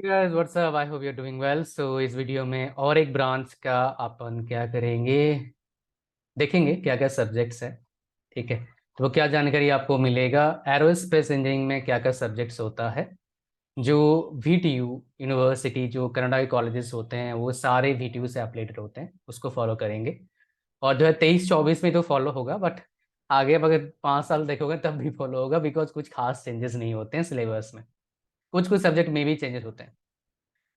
guys, what's up? I hope you're doing well. So इस video में और एक ब्रांच का अपन क्या करेंगे, देखेंगे क्या क्या सब्जेक्ट्स है। ठीक है, तो वो क्या जानकारी आपको मिलेगा। एरोस्पेस इंजीनियरिंग में क्या क्या सब्जेक्ट्स होता है, जो VTU यूनिवर्सिटी, जो कनाडा के कॉलेजेस होते हैं, वो सारे VTU से एफिलिएटेड होते हैं, उसको फॉलो करेंगे। और जो है 23-24 में तो फॉलो होगा, बट आगे अब अगर 5 साल देखोगे तब भी फॉलो होगा, बिकॉज कुछ खास चेंजेस नहीं होते हैं सिलेबस में। कुछ कुछ सब्जेक्ट में भी चेंजेस होते हैं।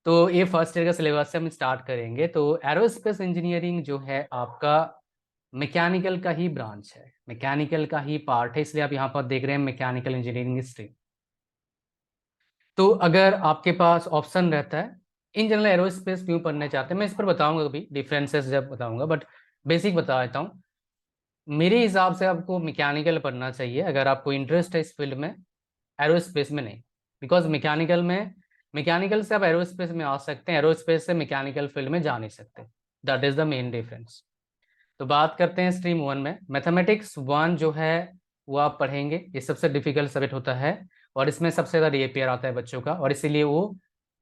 तो ये फर्स्ट ईयर का सिलेबस से हम स्टार्ट करेंगे। तो एरोस्पेस इंजीनियरिंग जो है आपका मैकेनिकल का ही ब्रांच है, मैकेनिकल का ही पार्ट है, इसलिए आप यहाँ पर देख रहे हैं मैकेनिकल इंजीनियरिंग स्ट्रीम। तो अगर आपके पास ऑप्शन रहता है इन जनरल एरोस्पेस क्यों पढ़ने चाहते हैं, मैं इस पर बताऊंगा कभी डिफरेंसेस जब बताऊंगा, बट बेसिक बता देता हूँ। मेरे हिसाब से आपको मैकेनिकल पढ़ना चाहिए अगर आपको इंटरेस्ट है इस फील्ड में, एरोस्पेस में नहीं। बिकॉज मैकेनिकल से आप एरोस्पेस में आ सकते हैं, एरोस्पेस से मैकेनिकल फील्ड में जा नहीं सकते। That is the main difference. तो बात करते हैं स्ट्रीम 1 में। मैथमेटिक्स 1 जो है वो आप पढ़ेंगे, ये सबसे डिफिकल्ट सब्जेक्ट होता है, और इसमें सबसे ज़्यादा रीअपेयर आता है बच्चों का, और इसीलिए वो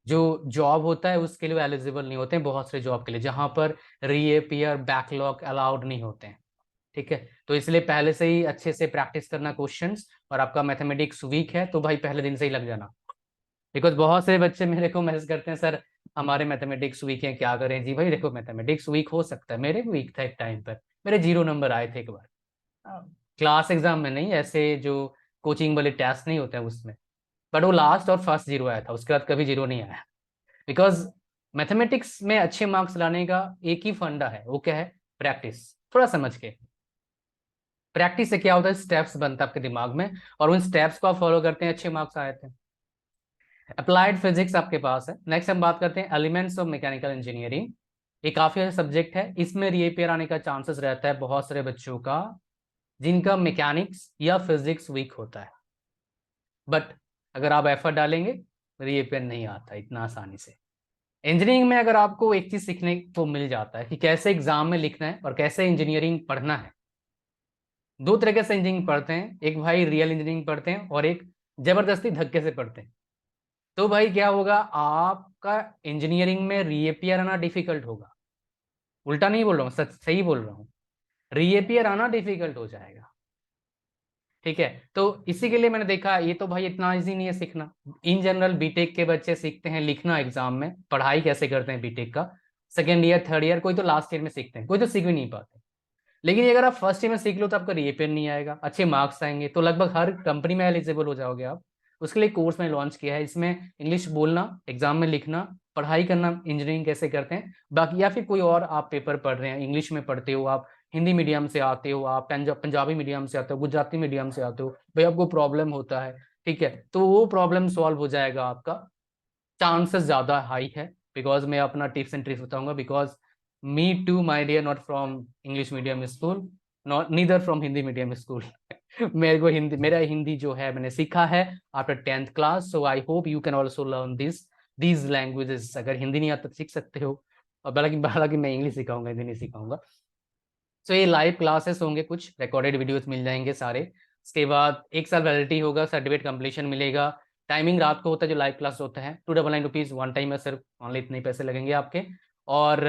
जो जॉब होता है उसके लिए एलिजिबल नहीं होते हैं बहुत सारे जॉब के लिए, जहाँ पर रीअपेयर बैकलॉग अलाउड नहीं होते हैं। ठीक है, तो इसलिए पहले से ही अच्छे से प्रैक्टिस करना क्वेश्चंस। और आपका मैथमेटिक्स वीक है तो भाई पहले दिन से ही लग जाना, बिकॉज बहुत से बच्चे मेरे को मैसेज करते हैं, सर हमारे मैथमेटिक्स वीक है, क्या करें। जी भाई देखो, मैथमेटिक्स वीक हो सकता है, मेरे भी वीक था एक टाइम पर, मेरे 0 नंबर आए थे एक बार। क्लास एग्जाम में नहीं, ऐसे जो कोचिंग वाले टेस्ट नहीं होते हैं उसमें। बट वो लास्ट और फर्स्ट 0 आया था, उसके बाद कभी 0 नहीं आया। बिकॉज मैथमेटिक्स में अच्छे मार्क्स लाने का एक ही फंडा है, वो क्या है, प्रैक्टिस। थोड़ा समझ के, प्रैक्टिस से क्या होता है, स्टेप्स बनता है आपके दिमाग में, और उन स्टेप्स को आप फॉलो करते हैं, अच्छे मार्क्स आए थे। अप्लाइड फिजिक्स आपके पास है। नेक्स्ट हम बात करते हैं एलिमेंट्स ऑफ मैकेनिकल इंजीनियरिंग। ये काफी अच्छा सब्जेक्ट है, इसमें रीअपेयर आने का चांसेस रहता है बहुत सारे बच्चों का जिनका मैकेनिक्स या फिजिक्स वीक होता है। बट अगर आप एफर्ट डालेंगे, रीअपेयर नहीं आता इतना आसानी से। इंजीनियरिंग में अगर आपको एक चीज सीखने को मिल जाता है कि कैसे एग्जाम में लिखना है और कैसे इंजीनियरिंग पढ़ना है। दो तरीके से इंजीनियरिंग पढ़ते हैं, एक भाई रियल इंजीनियरिंग पढ़ते हैं और एक जबरदस्ती धक्के से पढ़ते हैं। तो भाई क्या होगा, आपका इंजीनियरिंग में रीअपियर आना डिफिकल्ट होगा। उल्टा नहीं बोल रहा हूँ, सच सही बोल रहा हूँ, रीअपियर आना डिफिकल्ट हो जाएगा। ठीक है, तो इसी के लिए मैंने देखा ये तो भाई इतना इजी नहीं है सीखना। इन जनरल बीटेक के बच्चे सीखते हैं लिखना एग्जाम में, पढ़ाई कैसे करते हैं बीटेक का, सेकेंड ईयर थर्ड ईयर, कोई तो लास्ट ईयर में सीखते हैं, कोई तो सीख भी नहीं पाते। लेकिन ये अगर आप फर्स्ट ईयर में सीख लो तो आपका रीपेयर नहीं आएगा, अच्छे मार्क्स आएंगे, तो लगभग हर कंपनी में एलिजिबल हो जाओगे आप। उसके लिए कोर्स मैंने लॉन्च किया है, इसमें इंग्लिश बोलना, एग्जाम में लिखना, पढ़ाई करना, इंजीनियरिंग कैसे करते हैं बाकी, या फिर कोई और आप पेपर पढ़ रहे हैं, इंग्लिश में पढ़ते हो आप, हिंदी मीडियम से आते हो आप, पंजाबी मीडियम से आते हो, गुजराती मीडियम से आते हो, भाई आपको प्रॉब्लम होता है, ठीक है, तो वो प्रॉब्लम सॉल्व हो जाएगा आपका, चांसेस ज़्यादा हाई है। बिकॉज मैं अपना टिप्स एंड ट्रिक्स बताऊंगा, because me too my dear not from English medium school, not neither from Hindi medium school. मेरे को हिंदी, मेरा हिंदी जो है मैंने सीखा है after 10th class, so I hope you can also learn these languages. अगर हिंदी नहीं आता तो सीख सकते हो, और हालांकि हालांकि मैं इंग्लिश सिखाऊंगा, हिंदी नहीं सिखाऊंगा। सो ये लाइव क्लासेस होंगे, कुछ रिकॉर्डेड वीडियोस मिल जाएंगे सारे। उसके बाद 1 साल वैलिडिटी होगा, सर्टिफिकेट कंप्लीशन मिलेगा। टाइमिंग रात को होता है जो लाइव क्लास होता है, 299 रुपीज़ वन टाइम है, सिर्फ ऑनली इतने पैसे लगेंगे आपके। और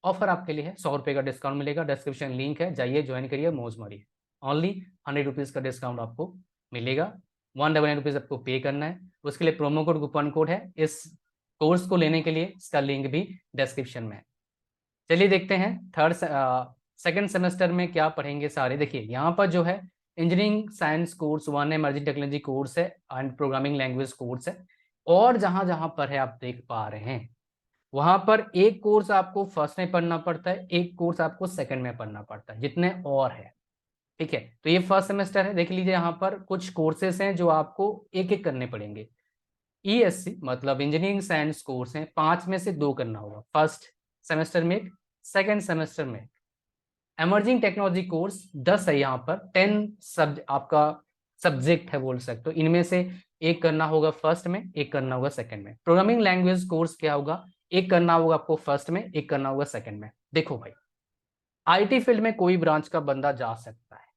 ऑफर आपके लिए है, 100 रुपये का डिस्काउंट मिलेगा, डिस्क्रिप्शन लिंक है, जाइए ज्वाइन करिए, मौज मारिए। ऑनली 100 रुपीज़ का डिस्काउंट आपको मिलेगा, 199 रुपीज़ आपको पे करना है। उसके लिए प्रोमो कोड, कूपन कोड है इस कोर्स को लेने के लिए, इसका लिंक भी डिस्क्रिप्शन में है। चलिए देखते हैं सेकंड सेमेस्टर में क्या पढ़ेंगे सारे। देखिए यहाँ पर जो है इंजीनियरिंग साइंस कोर्स 1 है, इमर्जिंग टेक्नोलॉजी कोर्स है, एंड प्रोग्रामिंग लैंग्वेज कोर्स है। और जहां जहां पर है आप देख पा रहे हैं, वहां पर एक कोर्स आपको फर्स्ट में पढ़ना पड़ता है, एक कोर्स आपको सेकंड में पढ़ना पड़ता है, जितने और है। ठीक है, तो ये फर्स्ट सेमेस्टर है, देख लीजिए यहाँ पर कुछ कोर्सेस हैं जो आपको एक एक करने पड़ेंगे। ESC मतलब इंजीनियरिंग साइंस कोर्स है, 5 में से 2 करना होगा, फर्स्ट सेमेस्टर में एक, सेकेंड सेमेस्टर में। एमर्जिंग टेक्नोलॉजी कोर्स 10 है, यहाँ पर 10 आपका सब्जेक्ट है बोल सकते हो, इनमें से एक करना होगा फर्स्ट में, एक करना होगा सेकंड में। प्रोग्रामिंग लैंग्वेज कोर्स क्या होगा, एक करना होगा आपको फर्स्ट में, एक करना होगा सेकंड में। देखो भाई, IT फील्ड में कोई ब्रांच का बंदा जा सकता है,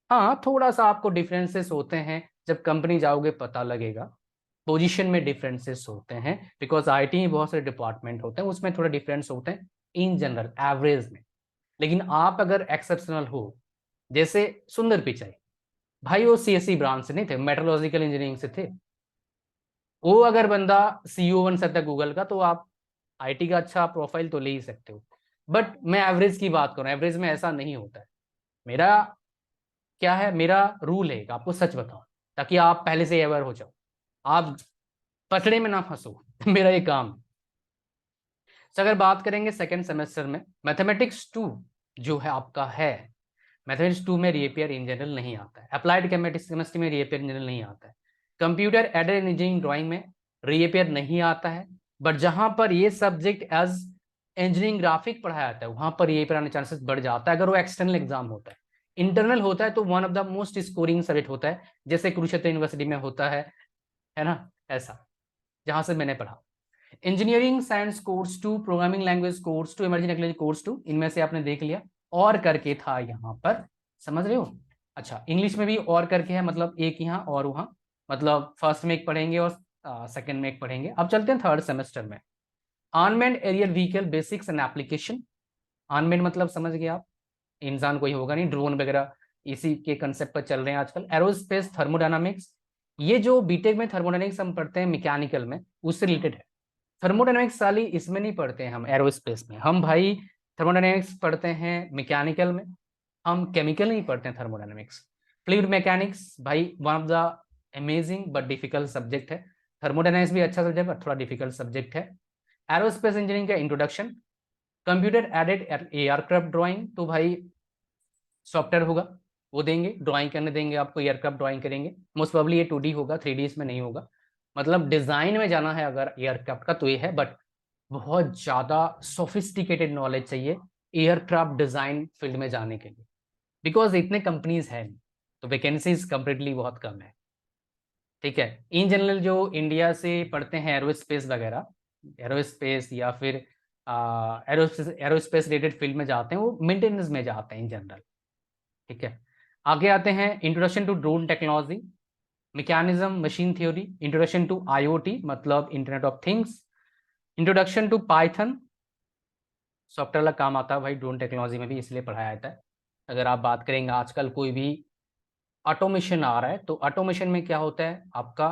हाँ थोड़ा सा आपको डिफरेंसेस होते हैं, जब कंपनी जाओगे पता लगेगा। पोजीशन में डिफरेंसेस होते हैं, बिकॉज आईटी में बहुत सारे डिपार्टमेंट होते हैं, उसमें थोड़ा डिफरेंस होते हैं इन जनरल एवरेज में। लेकिन आप अगर एक्सेप्शनल हो, जैसे सुंदर पिचाई भाई, वो सीएससी ब्रांच से नहीं थे, मेट्रोलॉजिकल इंजीनियरिंग से थे। वो अगर बंदा सीईओ बन सकता है गूगल का, तो आप आईटी का अच्छा प्रोफाइल तो ले ही सकते हो। बट मैं एवरेज की बात करूं, एवरेज में ऐसा नहीं होता है। मेरा क्या है, मेरा रूल है, आपको सच बताऊं ताकि आप पहले से अवेयर हो जाओ, आप पचड़े में ना फंसो। मेरा ये काम। तो अगर बात करेंगे सेकेंड सेमेस्टर में, मैथमेटिक्स 2 जो है आपका है, मैथमेटिक्स 2 में रीअपियर इन जनरल नहीं आता है, अप्लाइड केमिस्ट्री में रीअपियर इन जनरल नहीं आता है, कंप्यूटर एडेड इंजीनियरिंग ड्राइंग में रीअपियर नहीं आता है। बट जहां पर ये सब्जेक्ट एज इंजीनियरिंग ग्राफिक पढ़ाया जाता है, वहां पर रीअपियर आने चांसेस बढ़ जाता है अगर वो एक्सटर्नल एग्जाम होता है। इंटरनल होता है तो one of the most scoring subject होता है, जैसे कुरुक्षेत्र यूनिवर्सिटी में होता है ना, ऐसा जहां से मैंने पढ़ा। Engineering science course 2, programming language course 2, emerging technology course 2, इनमें से आपने देख लिया। और करके था यहाँ पर, समझ रहे हो? अच्छा, इंग्लिश में भी और करके है, मतलब एक यहाँ और वहाँ, मतलब फर्स्ट में एक पढ़ेंगे और सेकंड में एक पढ़ेंगे। अब चलते हैं थर्ड सेमेस्टर में। Unmanned aerial vehicle basics and application. Unmanned मतलब समझ गए आप, इंसान कोई होगा नहीं, ड्रोन वगैरह इसी के कंसेप्ट पर चल रहे हैं आजकल। एरोस्पेस, थर्मोडायनामिक्स, ये जो बीटेक में थर्मोडायनामिक्स हम पढ़ते हैं मैकेनिकल में, उससे रिलेटेड है। थर्मोडायनामिक्स साली इसमें नहीं पढ़ते हैं हम, एरोस्पेस में हम भाई थर्मोडायनामिक्स पढ़ते हैं मैकेनिकल में, हम केमिकल नहीं पढ़ते हैं थर्मोडायनामिक्स। फ्लूइड मैकेनिक्स भाई one of the amazing but difficult subject है। थर्मोडायनामिक्स भी अच्छा सब्जेक्ट है, थोड़ा डिफिकल्ट सब्जेक्ट है। एरोस्पेस इंजीनियरिंग का introduction, computer aided aircraft drawing, तो भाई सॉफ्टवेयर होगा वो देंगे, ड्राइंग करने देंगे आपको, एयरक्राफ्ट ड्राइंग करेंगे। मोस्ट प्रोबेबली ये 2D होगा, 3D इसमें नहीं होगा। मतलब डिजाइन में जाना है अगर एयरक्राफ्ट का तो ये है, बट बहुत ज्यादा सोफिस्टिकेटेड नॉलेज चाहिए एयरक्राफ्ट डिजाइन फील्ड में जाने के लिए, बिकॉज इतने कंपनीज हैं तो वैकेंसीज कंप्लीटली बहुत कम है। ठीक है, इन जनरल जो इंडिया से पढ़ते हैं एरोस्पेस वगैरह, एरोस्पेस या फिर एरोस्पेस रिलेटेड फील्ड में जाते हैं, वो मेंटेनेंस में जाते हैं इन जनरल। ठीक है, आगे आते हैं introduction to drone technology, mechanism, machine theory, introduction to IoT मतलब internet of things, introduction to Python, software वाला काम आता है भाई ड्रोन टेक्नोलॉजी में भी, इसलिए पढ़ाया जाता है। अगर आप बात करेंगे आजकल कोई भी ऑटोमेशन आ रहा है, तो ऑटोमेशन में क्या होता है, आपका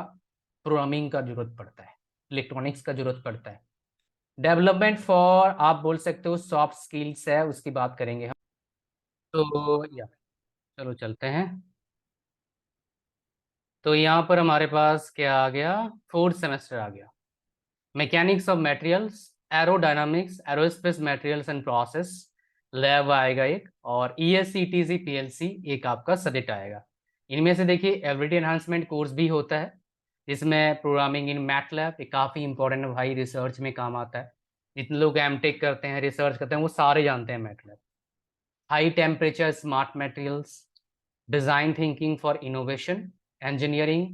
प्रोग्रामिंग का जरूरत पड़ता है, इलेक्ट्रॉनिक्स का जरूरत पड़ता है। डेवलपमेंट फॉर आप बोल सकते हो सॉफ्ट स्किल्स है, उसकी बात करेंगे हम। तो या चलो चलते हैं। तो यहाँ पर हमारे पास क्या आ गया, फोर्थ सेमेस्टर आ गया। Mechanics of materials, aerodynamics, aerospace materials and process, lab आएगा एक, और ESCTC PLC एक आपका सब्जेक्ट आएगा। इनमें से देखिए एवरीडे एनहांसमेंट कोर्स भी होता है, जिसमें प्रोग्रामिंग इन मैटलैब, ये काफ़ी इंपॉर्टेंट है भाई, रिसर्च में काम आता है। जितने लोग एमटेक करते हैं, रिसर्च करते हैं, वो सारे जानते हैं MATLAB. High temperature smart materials, design thinking for innovation, engineering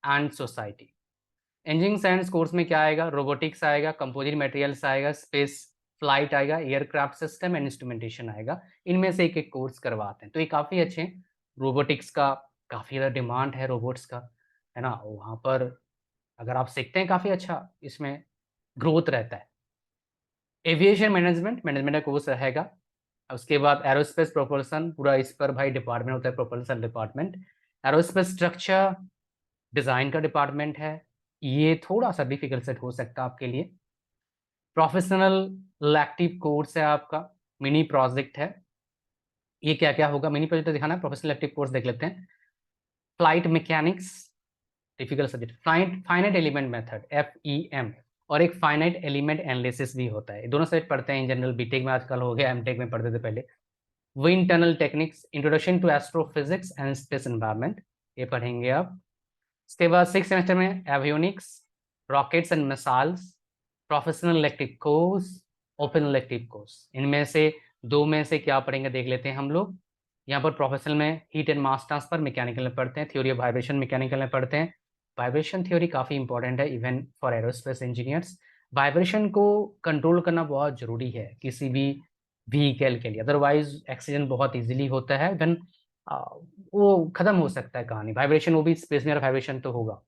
and society. Engineering science course में क्या आएगा, रोबोटिक्स आएगा, कंपोजिट मटेरियल्स आएगा, स्पेस फ्लाइट आएगा, एयरक्राफ्ट सिस्टम एंड इंस्ट्रूमेंटेशन आएगा। इनमें से एक एक कोर्स करवाते हैं, तो ये काफ़ी अच्छे हैं। रोबोटिक्स का काफ़ी ज़्यादा डिमांड है, रोबोट्स का, है ना, वहाँ पर अगर आप सीखते हैं काफ़ी अच्छा इसमें ग्रोथ रहता है। एविएशन मैनेजमेंट, मैनेजमेंट का कोर्स रहेगा। उसके बाद एरोस्पेस प्रोपल्सन, पूरा इस पर भाई डिपार्टमेंट होता है, propulsion department. Aerospace structure design का डिपार्टमेंट है, ये थोड़ा सा डिफिकल्ट सेट हो सकता है आपके लिए। प्रोफेशनल लैक्टिव कोर्स है आपका, मिनी प्रोजेक्ट है। ये क्या क्या होगा, मिनी प्रोजेक्ट दिखाना है, प्रोफेशनल लैक्टिव कोर्स देख लेते हैं। Flight mechanics, difficult subject. Finite element method, FEM, और एक फाइनाइट एलिमेंट एनालिसिस भी होता है। दोनों सब्जेक्ट पढ़ते हैं इन जनरल, बीटेक में आजकल हो गया, एमटेक में पढ़ते थे पहले। Wind tunnel techniques, introduction to astrophysics and space environment, ये पढ़ेंगे आप। उसके बाद सिक्स सेमेस्टर में avionics, rockets and missiles, professional elective course, open elective course. इनमें से दो में से क्या पढ़ेंगे देख लेते हैं हम लोग। यहाँ पर प्रोफेशनल में heat and mass transfer mechanical में पढ़ते हैं, थ्योरी ऑफ वाइब्रेशन मैकेनिकल में पढ़ते हैं। वाइब्रेशन थ्योरी काफ़ी इंपॉर्टेंट है even for aerospace engineers. Vibration को कंट्रोल करना बहुत जरूरी है किसी भी व्हीकल के लिए, अदरवाइज एक्सीडेंट बहुत इजीली होता है, देन वो खत्म हो सकता है कहानी। वाइब्रेशन वो भी स्पेस में वाइब्रेशन तो होगा।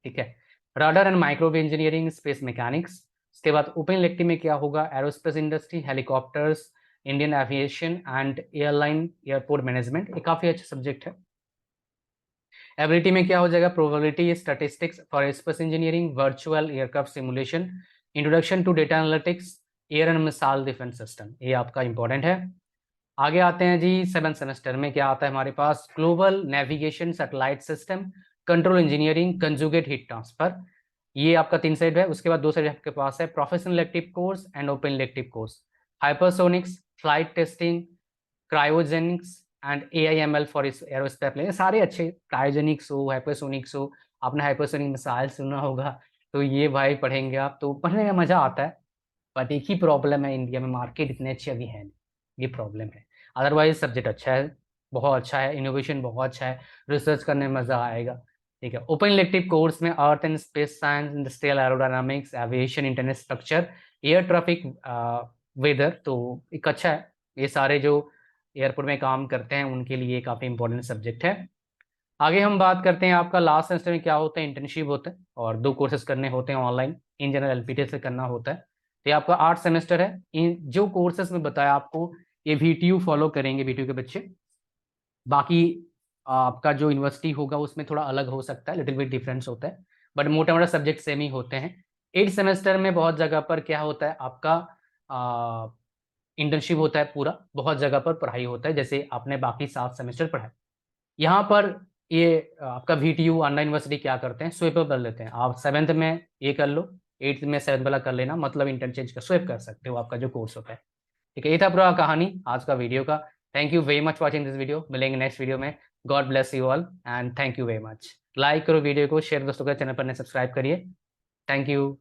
ठीक है, radar and microwave engineering, space mechanics. उसके बाद ओपन इलेक्टिव में क्या होगा, aerospace industry, helicopters, Indian aviation and airline airport management, ये काफ़ी अच्छा सब्जेक्ट है। एबिलिटी में क्या हो जाएगा, probability statistics for aerospace engineering, virtual aircraft simulation, introduction to data analytics, air and missile defence system, ये आपका इंपॉर्टेंट है। आगे आते हैं जी, 7th सेमेस्टर में क्या आता है हमारे पास, global navigation satellite system, control engineering, conjugate heat transfer, ये आपका 3 साइड है। उसके बाद 2 साइड आपके पास है, professional elective course and open elective course, hypersonics, flight testing, cryogenics and AIML for aerospace plane, सारे अच्छे, क्रायोजेनिक्स हो, हाइपरसोनिक्स हो, आपने हाइपरसोनिक मिसाइल सुना होगा, तो ये भाई पढ़ेंगे आप तो पढ़ने में मजा आता है। बट एक ही प्रॉब्लम है, इंडिया में मार्केट इतने अच्छे अभी है नहीं, ये प्रॉब्लम है। अदरवाइज सब्जेक्ट अच्छा है, बहुत अच्छा है, इनोवेशन बहुत अच्छा है, रिसर्च करने में मजा आएगा। ठीक है, ओपन इलेक्टिव कोर्स में earth and space science, industrial aerodynamics, aviation, internet structure, air traffic, weather, तो एक अच्छा है। ये सारे जो एयरपोर्ट में काम करते हैं उनके लिए काफ़ी इंपॉर्टेंट सब्जेक्ट है। आगे हम बात करते हैं, आपका लास्ट सेमेस्टर में क्या होता है, इंटर्नशिप होता है और 2 कोर्सेज करने होते हैं ऑनलाइन, इन जनरल LPT से करना होता है। तो ये आपका 8 सेमेस्टर है। इन जो कोर्सेज में बताया आपको, ये VTU फॉलो करेंगे, VTU के बच्चे। बाकी आपका जो यूनिवर्सिटी होगा उसमें थोड़ा अलग हो सकता है, लिटिल बिट डिफरेंस होता है, बट मोटा मोटा सब्जेक्ट सेम ही होते हैं। 8 सेमेस्टर में बहुत जगह पर क्या होता है आपका, इंटर्नशिप होता है पूरा, बहुत जगह पर पढ़ाई होता है, जैसे आपने बाकी 7 सेमेस्टर पढ़ा है। यहाँ पर ये आपका VTU अन्ना यूनिवर्सिटी क्या करते हैं, स्वेप कर लेते हैं। आप 7th में ये कर लो, 8th में 7th वाला कर लेना, मतलब इंटरचेंज कर, स्वेप कर सकते हो आपका जो कोर्स होता है। ठीक है, ये था पूरा कहानी आज का वीडियो का। Thank you very much watching this video, मिलेंगे नेक्स्ट वीडियो में। God bless you all and thank you very much. Like करो वीडियो को, शेयर दोस्तों का, चैनल पर ने सब्सक्राइब करिए। Thank you.